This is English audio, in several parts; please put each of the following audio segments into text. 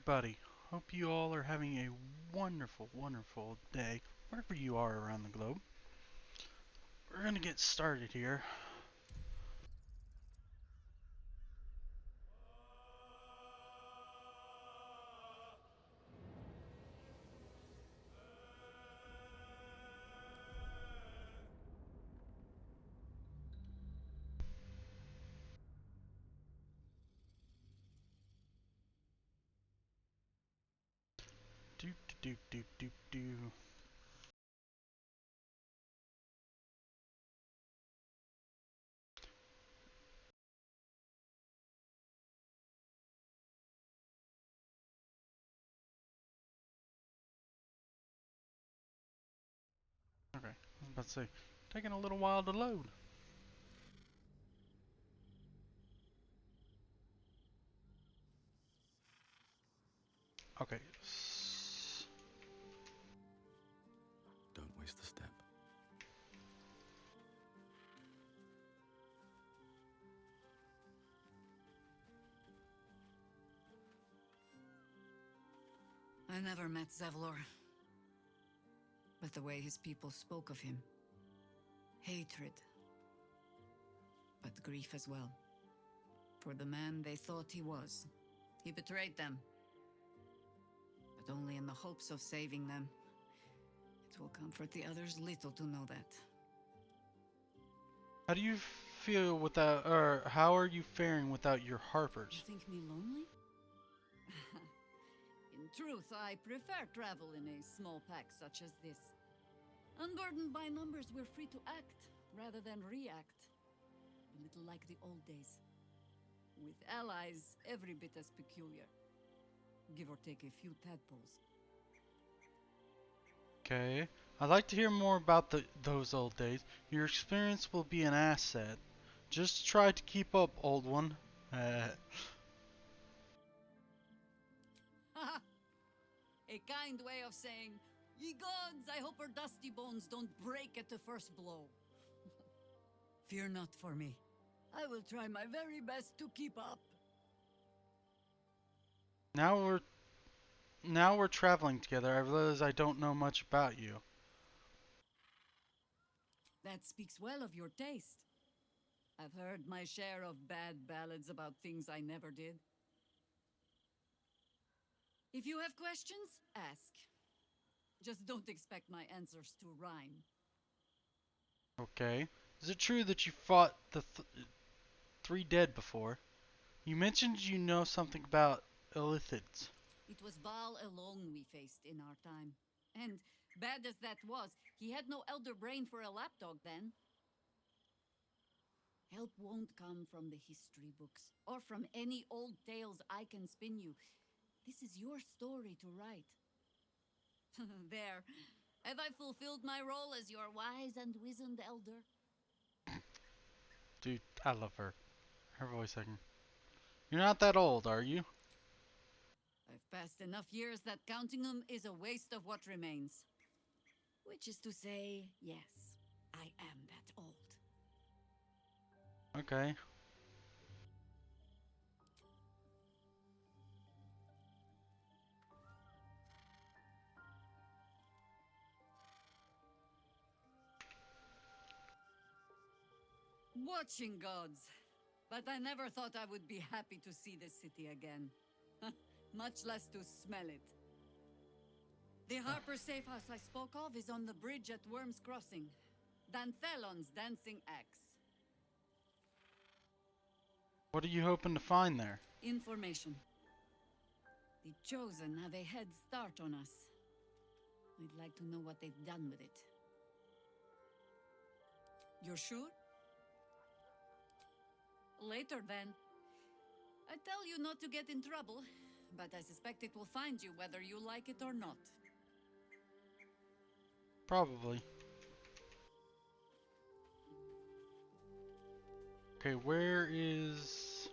everybody. Hope you all are having a wonderful, wonderful day, wherever you are around the globe. We're gonna get started here. Do do do do do. Okay, I was about to say, taking a little while to load. Okay. Don't waste the step. I never met Zevlor, but the way his people spoke of him. Hatred, but grief as well. For the man they thought he was. He betrayed them, but only in the hopes of saving them. It will comfort the others little to know that. How do you feel without, or how are you faring without your harpers? You think me lonely? In truth, I prefer travel in a small pack such as this. Unburdened by numbers, we're free to act rather than react. A little like the old days. With allies every bit as peculiar. Give or take a few tadpoles. Okay. I'd like to hear more about those old days. Your experience will be an asset. Just try to keep up, old one. Haha! A kind way of saying, ye gods, I hope her dusty bones don't break at the first blow. Fear not for me. I will try my very best to keep up. Now we're traveling together. I realize I don't know much about you. That speaks well of your taste. I've heard my share of bad ballads about things I never did. If you have questions, ask. Just don't expect my answers to rhyme. Okay. Is it true that you fought the three dead before? You mentioned you know something about illithids. It was Baal alone we faced in our time. And, bad as that was, he had no elder brain for a lapdog then. Help won't come from the history books, or from any old tales I can spin you. This is your story to write. There. Have I fulfilled my role as your wise and wizened elder? Dude, I love her. Her voice acting. You're not that old, are you? I've passed enough years that counting them is a waste of what remains. Which is to say, yes, I am that old. Okay. Watching gods. But I never thought I would be happy to see this city again. Much less to smell it. The Harper safe house I spoke of is on the bridge at Worm's Crossing. Danthelon's dancing axe. What are you hoping to find there? Information. The Chosen have a head start on us. I'd like to know what they've done with it. You're sure? Later, then. I tell you not to get in trouble, but I suspect it will find you whether you like it or not. Probably. Okay, where is...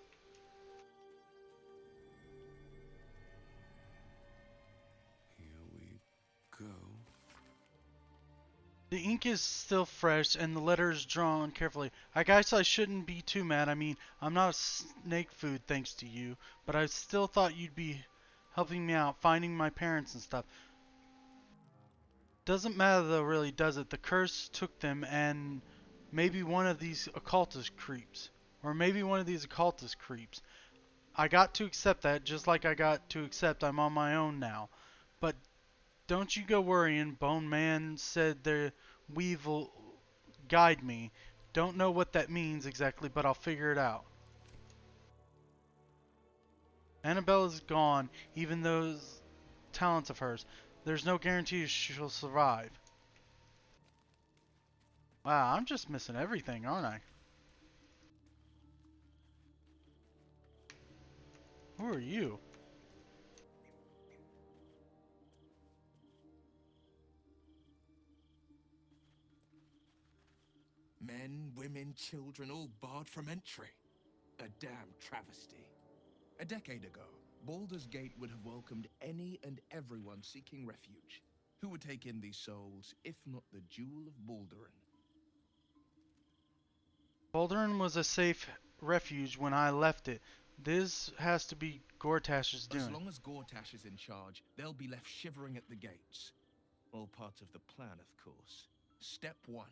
Here we go. The ink is still fresh and the letters drawn carefully. I guess I shouldn't be too mad. I mean, I'm not snake food thanks to you, but I still thought you'd be helping me out, finding my parents and stuff. Doesn't matter though, really, does it? The curse took them, and maybe one of these occultist creeps. Or maybe one of these occultist creeps. I got to accept that, just like I got to accept I'm on my own now. But don't you go worrying. Bone Man said the weave will guide me. Don't know what that means exactly, but I'll figure it out. Annabella's gone, even those talents of hers. There's no guarantee she'll survive. Wow, I'm just missing everything, aren't I? Who are you? Men, women, children, all barred from entry. A damn travesty. A decade ago, Baldur's Gate would have welcomed any and everyone seeking refuge. Who would take in these souls, if not the Jewel of Baldurin? Baldurin was a safe refuge when I left it. This has to be Gortash's As doing. long as Gortash is in charge, they'll be left shivering at the gates. All part of the plan, of course. Step 1.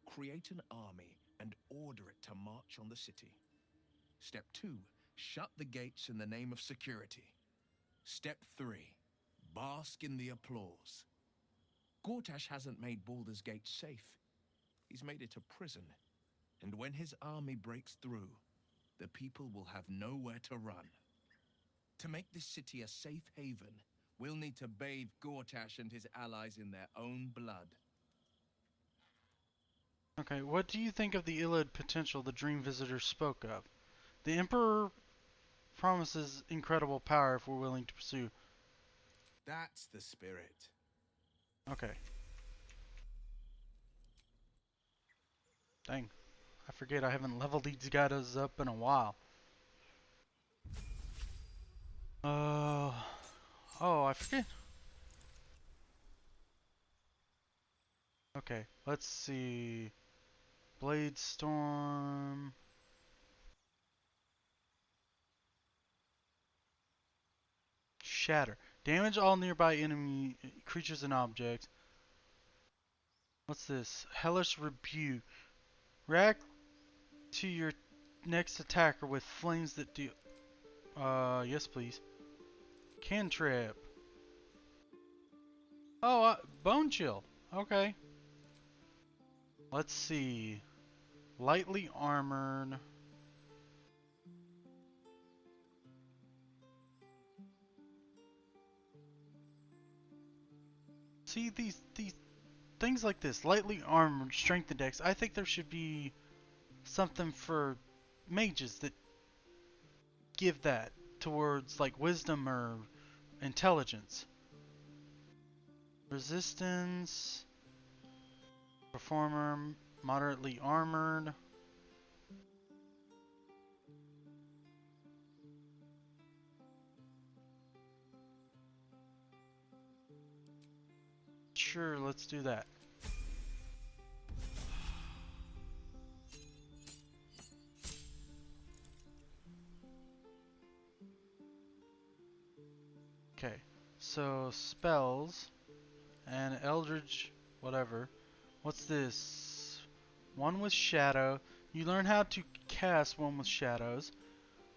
Create an army and order it to march on the city. Step 2. Shut the gates in the name of security. Step 3. Bask in the applause. Gortash hasn't made Baldur's Gate safe. He's made it a prison. And when his army breaks through, the people will have nowhere to run. To make this city a safe haven, we'll need to bathe Gortash and his allies in their own blood. Okay, what do you think of the Illid potential the Dream Visitor spoke of? The Emperor promises incredible power if we're willing to pursue. That's the spirit. Okay. Dang. I forget I haven't leveled these guys up in a while. Oh, I forget. Okay, let's see. Blade Storm. Shatter. Damage all nearby enemy creatures and objects. What's this? Hellish Rebuke. React to your next attacker with flames that do. Yes, please. Cantrip. Oh, Bone Chill. Okay. Let's see. Lightly armored. See these things like this. Lightly armored, strength index. I think there should be something for mages that give that towards like wisdom or intelligence. Resistance. Performer, moderately armored. Sure, let's do that. Okay, so spells and Eldritch, whatever. What's this? One with shadow. You learn how to cast one with shadows.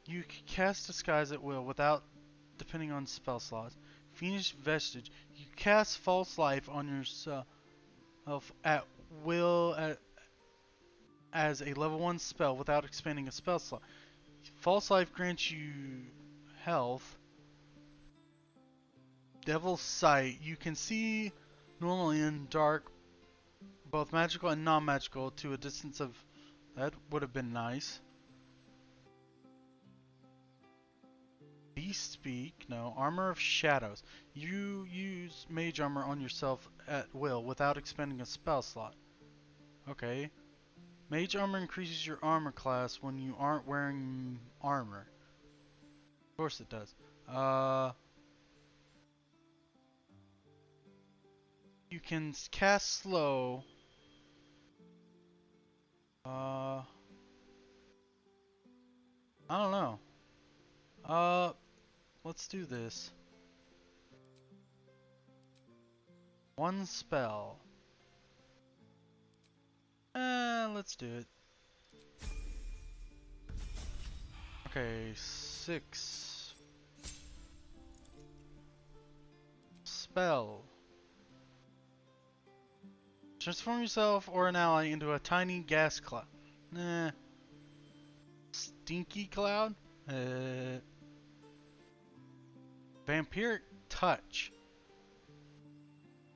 You can cast disguise at will without depending on spell slots. Fiendish vestige. You cast false life on yourself at will as a level 1 spell without expending a spell slot. False life grants you health. Devil's sight. You can see normally in dark, both magical and non-magical, to a distance of. That would have been nice. Beast speak. No. Armor of shadows. You use mage armor on yourself at will without expending a spell slot. Okay. Mage armor increases your armor class when you aren't wearing armor. Of course it does. You can cast slow. I don't know. Let's do this. One spell. Let's do it. Okay, 6. Spell. Transform yourself or an ally into a tiny gas cloud. Nah. Stinky cloud? Vampiric touch.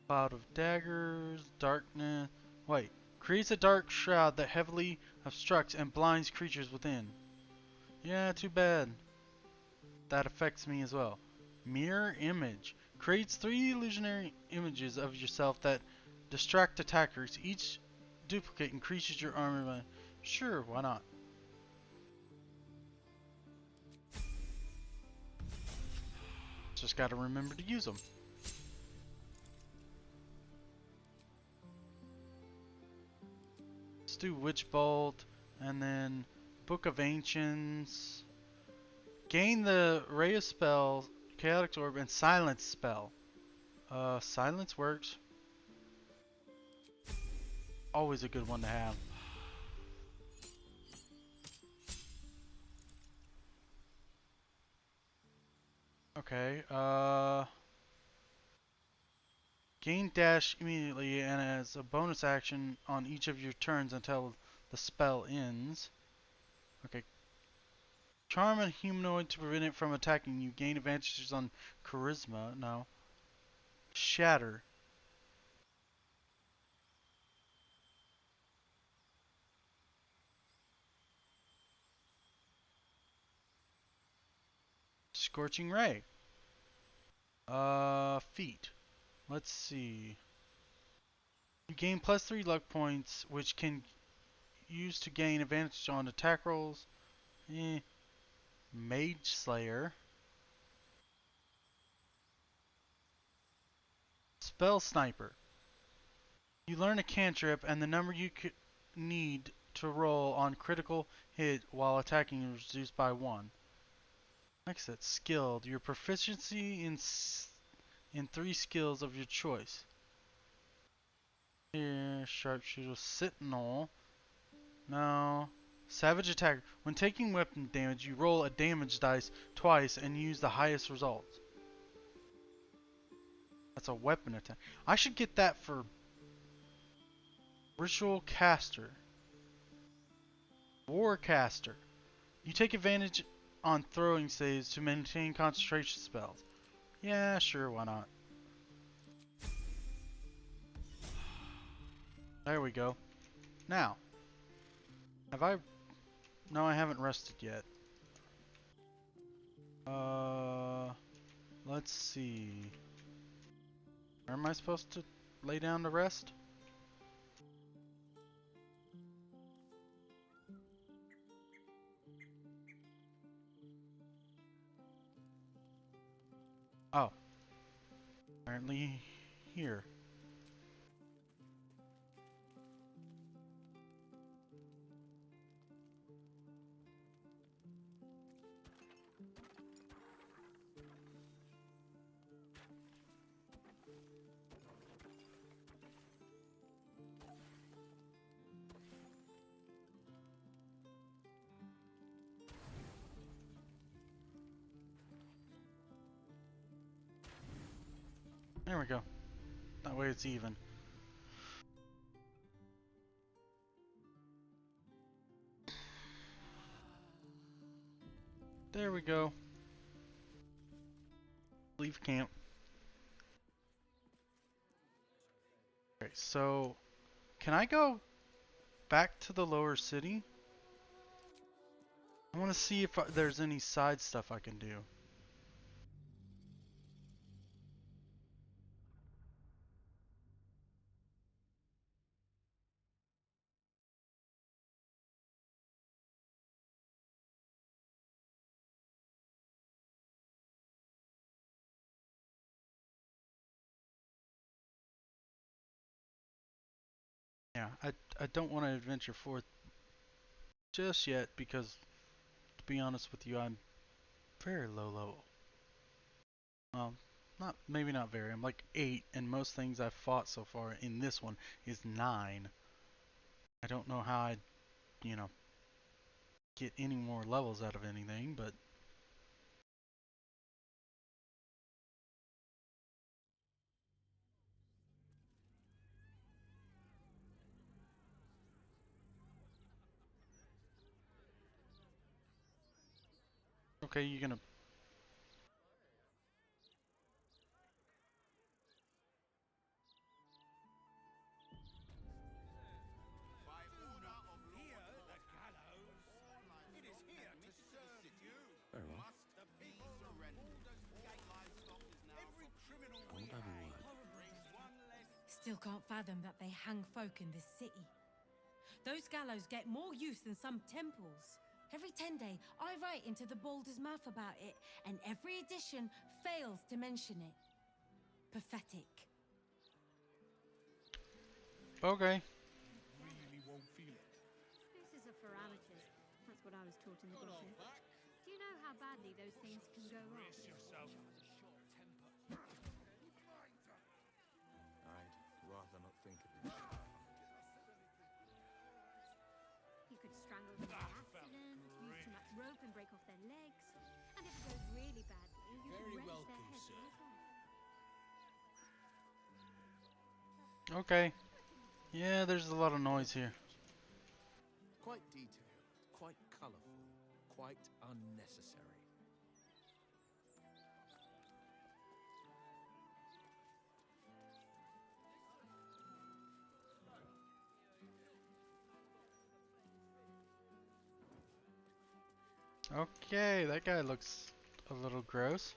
Cloud of daggers, darkness. Wait. Creates a dark shroud that heavily obstructs and blinds creatures within. Yeah, too bad. That affects me as well. Mirror image. Creates 3 illusionary images of yourself that distract attackers. Each duplicate increases your armor by... Sure, why not? Just gotta remember to use them. Let's do Witch Bolt, and then Book of Ancients. Gain the Ray of Spell, Chaotic Orb, and Silence spell. Silence works. Always a good one to have. Okay, gain dash immediately and as a bonus action on each of your turns until the spell ends. Okay. Charm a humanoid to prevent it from attacking you. Gain advantages on charisma. No. Shatter. Scorching Ray. Feat. Let's see. You gain +3 luck points, which can use to gain advantage on attack rolls. Mage Slayer. Spell Sniper. You learn a cantrip, and the number you need to roll on critical hit while attacking is reduced by 1. Next, that's skilled. Your proficiency in 3 skills of your choice. Here, sharpshooter, sentinel. No. Savage attack. When taking weapon damage, you roll a damage dice twice and use the highest result. That's a weapon attack. I should get that for Ritual Caster. Warcaster. You take advantage on throwing saves to maintain concentration spells. Yeah, sure, why not? There we go. Now, have I... No, I haven't rested yet. Let's see. Where am I supposed to lay down to rest? Oh. Apparently here. There we go. That way it's even. There we go. Leave camp. Okay, so can I go back to the lower city? I want to see if there's any side stuff I can do. Yeah, I don't want to adventure forth just yet because, to be honest with you, I'm very low level. Well, not maybe not very. I'm like 8, and most things I've fought so far in this one is 9. I don't know how I'd, you know, get any more levels out of anything, but okay, you're gonna. Very well. I won't have a word. Still can't fathom that they hang folk in this city. Those gallows get more use than some temples. Every 10 day, I write into the Baldur's mouth about it, and every edition fails to mention it. Pathetic. Okay. Really won't feel it. This is a formality. That's what I was taught in the bishop. Do you know how badly those things can go wrong? I'd rather not think of it. You could strangle them by accident, use too much rope and break off their legs. And if it goes really badly, you could wrench their heads right off. Okay. Yeah, there's a lot of noise here. Quite detailed, quite colourful, quite unnecessary. Okay, that guy looks a little gross.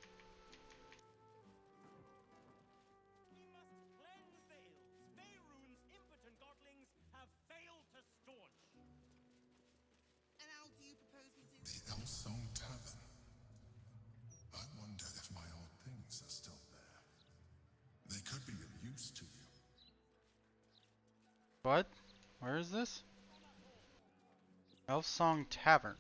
We must cleanse the ills Faerun's impotent godlings have failed to staunch. And how do you propose we do? The Elsong Tavern. I wonder if my old things are still there. They could be of use to you. What? Where is this? Elsong Tavern.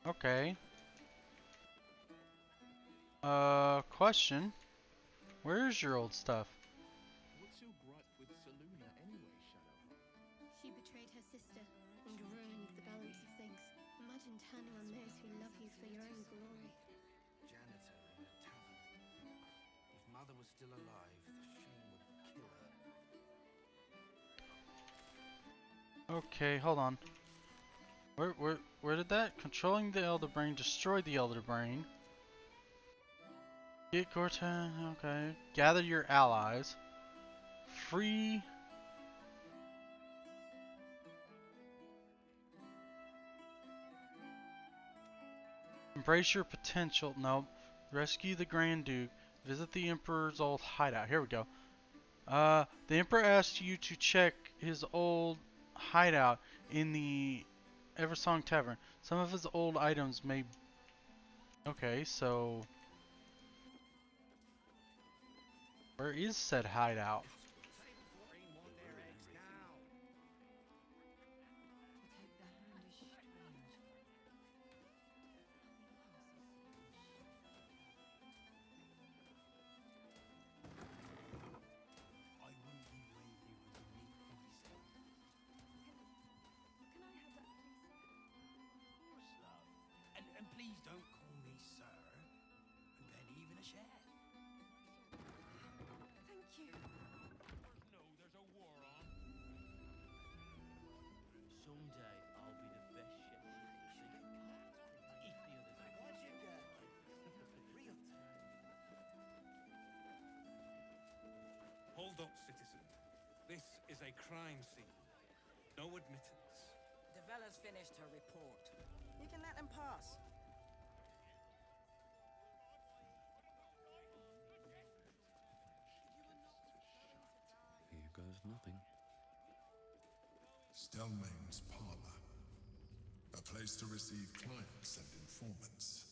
Okay. Question. Where's your old stuff? What's your gripe with Saluna anyway, Shadow? She betrayed her sister and ruined the balance of things. Imagine turning on those who love you for your own glory. Janitor in a tavern. If Mother was still alive, the shame would kill her. Okay, hold on. Where did that? Controlling the Elder Brain destroyed the Elder Brain. Get Gortan, okay. Gather your allies. Free. Embrace your potential. No. Rescue the Grand Duke. Visit the Emperor's old hideout. Here we go. The Emperor asked you to check his old hideout in the Eversong Tavern. Some of his old items may... Okay, so... Where is said hideout? And please don't call me sir, and then even a chef. Thank you. No, there's a war on. Someday I'll be the best chef in the city. If the others Hold up, citizen. This is a crime scene. No admittance. Devella's finished her report. You can let them pass. Here goes nothing. Stelmane's parlor. A place to receive clients and informants.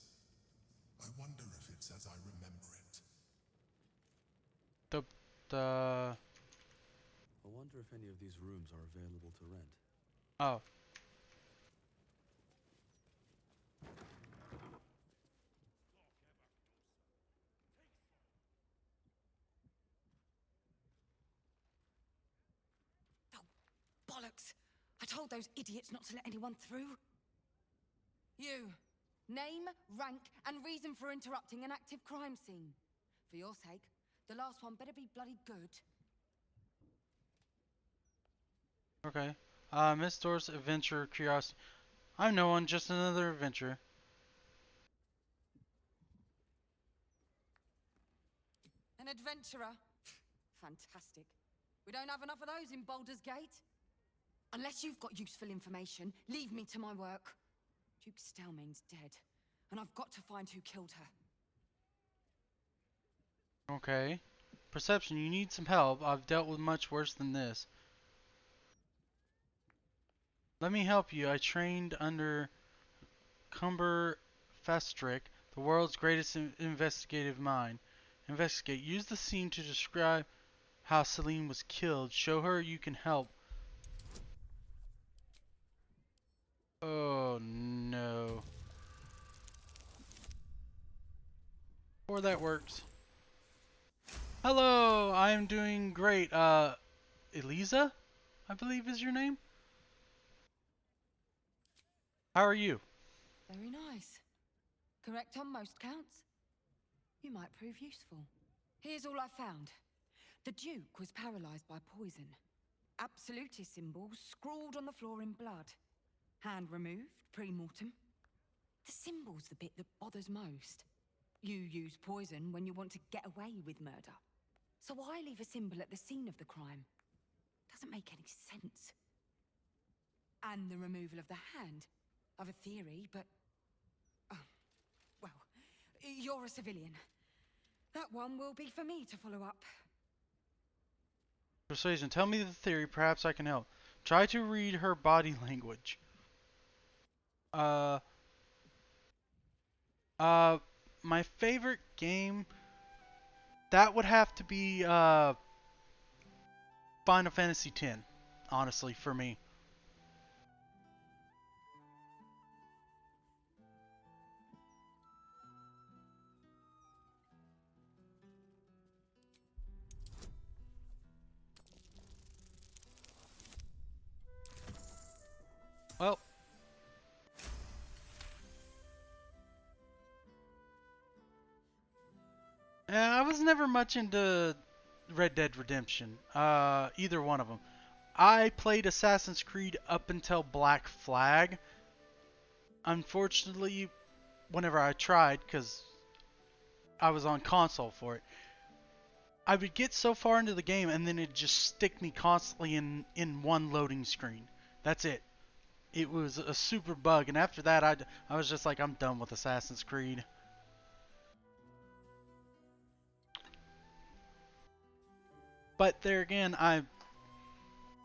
I wonder if it's as I remember it. The... I wonder if any of these rooms are available to rent. Oh. told those idiots not to let anyone through? You. Name, rank, and reason for interrupting an active crime scene. For your sake, the last one better be bloody good. Okay. MistDwarf's adventure curiosity. I'm no one, just another adventurer. An adventurer? Fantastic. We don't have enough of those in Baldur's Gate. Unless you've got useful information, leave me to my work. Duke Stelmane's dead, and I've got to find who killed her. Okay. Perception, you need some help. I've dealt with much worse than this. Let me help you. I trained under Cumber Festrick, the world's greatest investigative mind. Investigate. Use the scene to describe how Celine was killed. Show her you can help. Oh no. Or that works. Hello, I am doing great. Eliza, I believe is your name. How are you? Very nice. Correct on most counts. You might prove useful. Here's all I found. The Duke was paralyzed by poison. Absolutist symbols scrawled on the floor in blood. Hand removed, pre-mortem. The symbol's the bit that bothers most. You use poison when you want to get away with murder. So why leave a symbol at the scene of the crime? Doesn't make any sense. And the removal of the hand. I've a theory, but... Oh, well, you're a civilian. That one will be for me to follow up. Persuasion, tell me the theory, perhaps I can help. Try to read her body language. My favorite game, that would have to be, Final Fantasy X, honestly, for me. Well, I was never much into Red Dead Redemption, either one of them. I played Assassin's Creed up until Black Flag. Unfortunately, whenever I tried, because I was on console for it, I would get so far into the game and then it'd just stick me constantly in one loading screen. That's it. It was a super bug, and after that, I was just like, I'm done with Assassin's Creed. But there again, I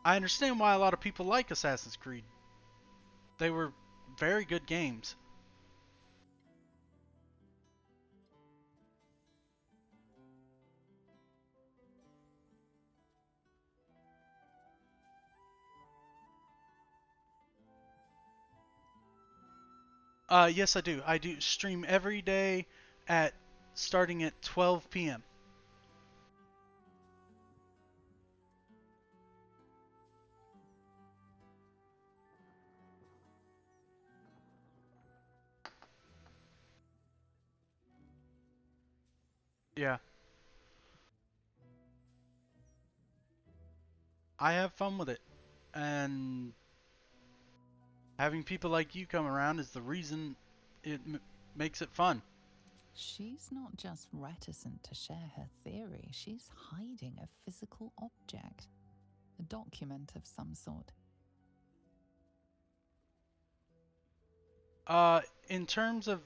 understand why a lot of people like Assassin's Creed. They were very good games. Yes, I do. I do stream every day at starting at 12 p.m. Yeah. I have fun with it. And having people like you come around is the reason it makes it fun. She's not just reticent to share her theory, she's hiding a physical object. A document of some sort. In terms of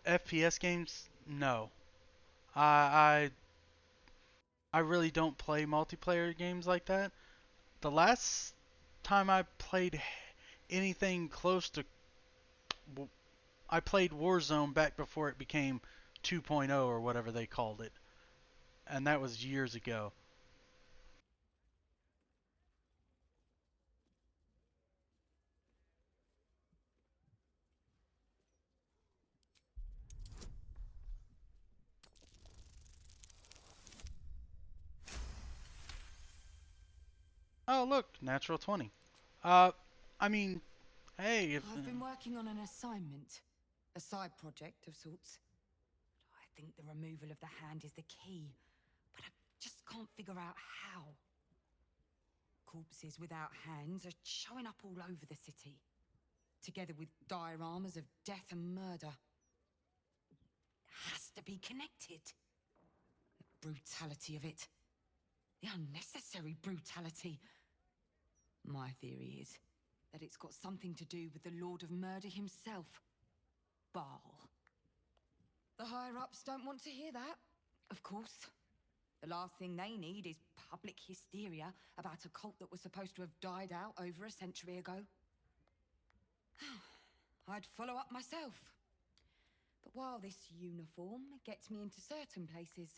FPS games, no. I I really don't play multiplayer games like that. The last time I played anything close to, I played Warzone back before it became 2.0 or whatever they called it, and that was years ago. Oh, look, natural 20. Uh, I mean, hey, if I've been working on an assignment, a side project of sorts. I think the removal of the hand is the key, but I just can't figure out how. Corpses without hands are showing up all over the city, together with dioramas of death and murder. It has to be connected. The brutality of it. The unnecessary brutality. My theory is that it's got something to do with the Lord of Murder himself, Baal. The higher-ups don't want to hear that, of course. The last thing they need is public hysteria about a cult that was supposed to have died out over a century ago. I'd follow up myself. But while this uniform gets me into certain places,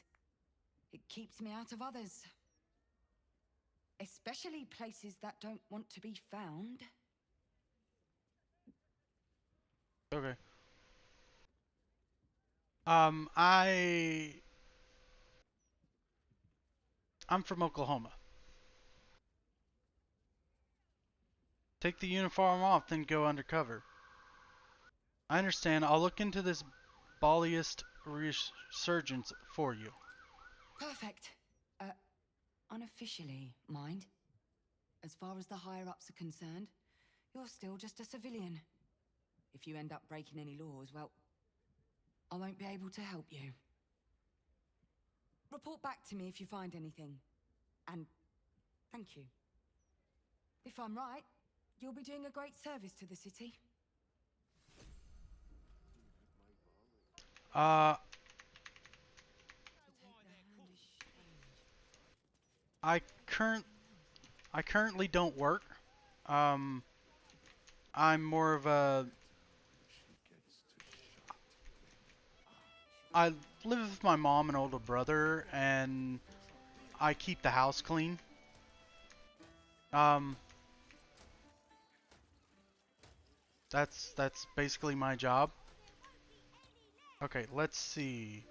it keeps me out of others. Especially places that don't want to be found. okay. I'm from Oklahoma. Take the uniform off, then go undercover. I understand. I'll look into this Baliist resurgence for you. Perfect. Unofficially, mind. As far as the higher-ups are concerned, you're still just a civilian. If you end up breaking any laws, well, I won't be able to help you. Report back to me if you find anything. And thank you. If I'm right, you'll be doing a great service to the city. I currently don't work. Um, I'm more of a. I live with my mom and older brother, and I keep the house clean. That's basically my job. Okay, let's see.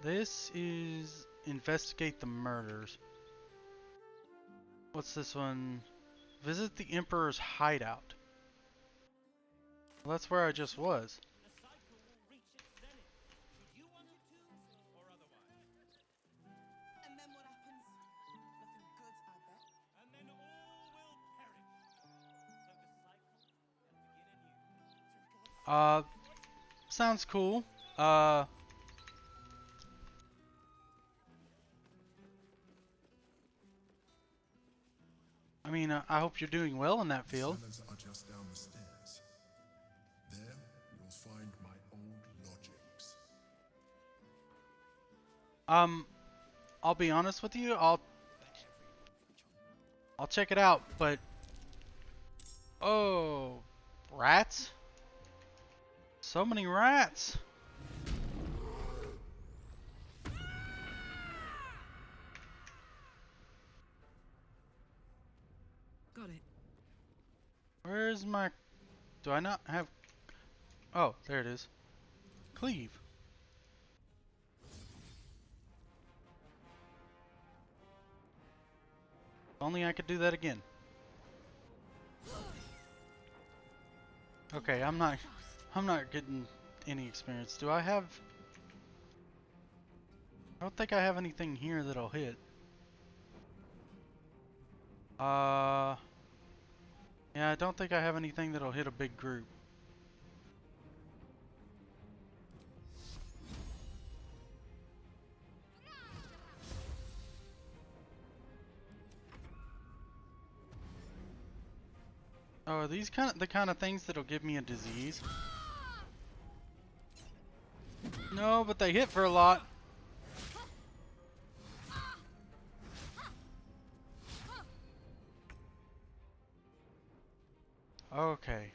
This is investigate the murders. What's this one? Visit the Emperor's hideout. Well, that's where I just was. The cycle will reach its zenith, should you want it to, or otherwise. And then what happens? Nothing good, I bet. And then all will perish. So the cycle can begin anew. Sounds cool. I mean, I hope you're doing well in that field. Cellars are just down the stairs. There, you'll find my old lodgings. I'll be honest with you. I'll check it out, but oh, rats! So many rats! Got it. Where's my... Do I not have... Oh, there it is. Cleave. Only I could do that again. Okay, I'm not getting any experience. Do I have... I don't think I have anything here that'll hit. Yeah, I don't think I have anything that'll hit a big group. Oh, are these the kind of things that'll give me a disease? No, but they hit for a lot. Okay.